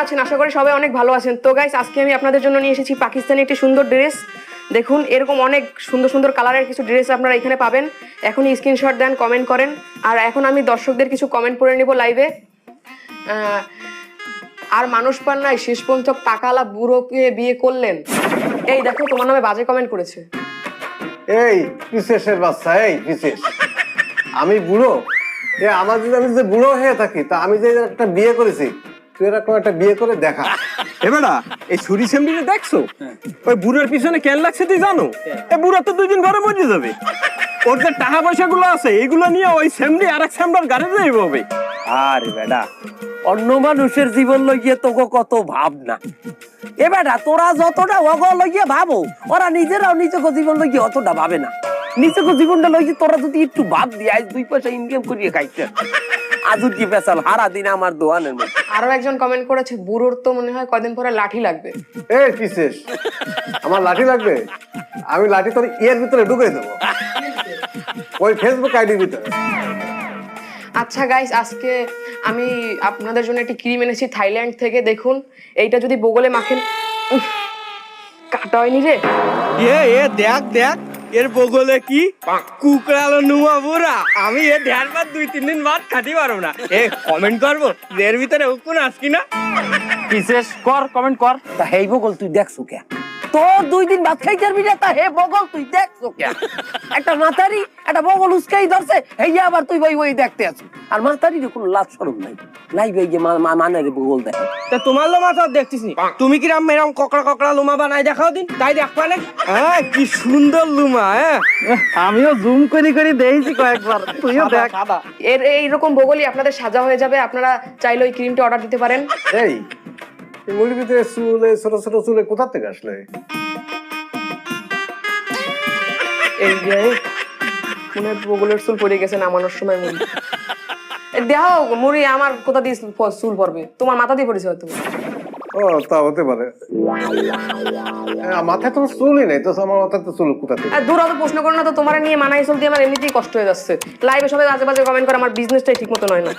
আছেন? আশা করি সবাই অনেক ভালো আছেন। তো গাইস, আজকে আমি আপনাদের জন্য নিয়ে এসেছি পাকিস্তানি একটি সুন্দর ড্রেস। দেখুন, এরকম অনেক সুন্দর সুন্দর কালারের কিছু ড্রেস আপনারা এখানে পাবেন। এখনই স্ক্রিনশট দেন, কমেন্ট করেন। আর এখন আমি দর্শকদের কিছু কমেন্ট পড়ে নিব লাইভে। আর মানুষ পান নাই, শেষ পর্যন্ত টাকালা বুড়োকে বিয়ে করলেন। এই দেখো, তোমার নামে বাজে কমেন্ট করেছে। এই বিশেষের বাচ্চা, এই বিশেষ আমি বুড়ো? আমার যদি আমি যে বুড়ো হয়ে থাকি, তা আমি যে একটা বিয়ে করেছি, তুই এরকম একটা বিয়ে করে দেখা। এবারা এই ছুরি সেমডিটা দেখছো? ওই বুড়োর পিছনে কেন লাগছে তুই জানো? এই বুড়ো তো 2 দিন ঘরে মরে যাবে। ওর যে টাকা পয়সা গুলো আছে এগুলো নিয়ে ওই সেমডি আর এক সেমডার গাড়ি যাইব হবে। আরে বেটা, অন্য মানুষের জীবন লইয়ে তোকে কত ভাবনা। এ বেটা, তোরা যতটা অগ লইয়ে ভাবো, ওরা নিজেরাও নিজেকে জীবন লইয়ে অতটা ভাবে না। নিজেকে জীবনটা লইয়ে তোরা যদি একটু ভাব দিয়ে আজ 2 পয়সা ইনকাম করিয়ে খাইতে, আজুর কি পেশাল হারা দিন আমার দোয়ানের মধ্যে। আরো একজন কমেন্ট করেছে, বুড়োর তো মনে হয় কয়দিন পরে লাঠি লাগবে। এই বিশেষ, আমার লাঠি লাগবে? আমি লাঠি তোর ইয়ের ভিতরে ঢুকে দেবো, ওই ফেসবুক আইডির ভিতরে। আচ্ছা গাইস, আজকে আমি আপনাদের জন্য একটি ক্রিম এনেছি থাইল্যান্ড থেকে। দেখুন, এইটা যদি বগলে মাখেন, কাটা হয়নি রে। এ দেখ দেখ, এর বগলে কি কুকড়ালো নুমা বুড়া। আমি এ ঢেরবার 2-3 দিন বাদ খাটি পারবো না। এ কমেন্ট করবো এর ভিতরে কোন আসকি না? বিশেষ কর, কমেন্ট কর। তা হেই বগল তুই দেখছো কে? তোর 2 দিন ভাত খাইতে পারবি না, তা হে বগল তুই দেখছো কে? একটা মাথারি একটা বগল উস্কাই ধরছে, হেই আবার তুই ওই দেখতে আছিস। আর মাথারির কোনো লাজ শরম নাই, লাইবে গিয়ে মানের বগল দেখে। তা তোমার লোমা তো দেখতেছি, তুমি কি রাম এরকম ককড়া ককড়া লুমা বানাই দেখাও দিন, তাই দেখবা না? হ্যাঁ, কি সুন্দর লুমা। হ্যাঁ, আমিও জুম করে করে দেখছি কয়েকবার, তুইও দেখ। এইরকম বগলই আপনাদের সাজা হয়ে যাবে। আপনারা চাইলে ওই ক্রিমটা অর্ডার দিতে পারেন। এই মুড়ির ভিতরে চুল, ছোট ছোট চুলে কোথা থেকে আসলে? এই যে মনে বগলের চুল পড়ে গেছে নামানোর সময়। মুড়ি দেখো, মুড়ি আমার কোথা দিয়ে চুল পড়বে? তোমার মাথা দিয়ে পড়েছে হয়তো। ও, তা হতে পারে। মাথায় তোমার চুলই নেই তো, আমার মাথায় তো চুল কোথা থেকে? দূর অত প্রশ্ন করো না তো, তোমার নিয়ে মানাই চলতে আমার এমনিতেই কষ্ট হয়ে যাচ্ছে। লাইভে সবাই আজে বাজে কমেন্ট করে, আমার বিজনেসটাই ঠিক মতো নয় না।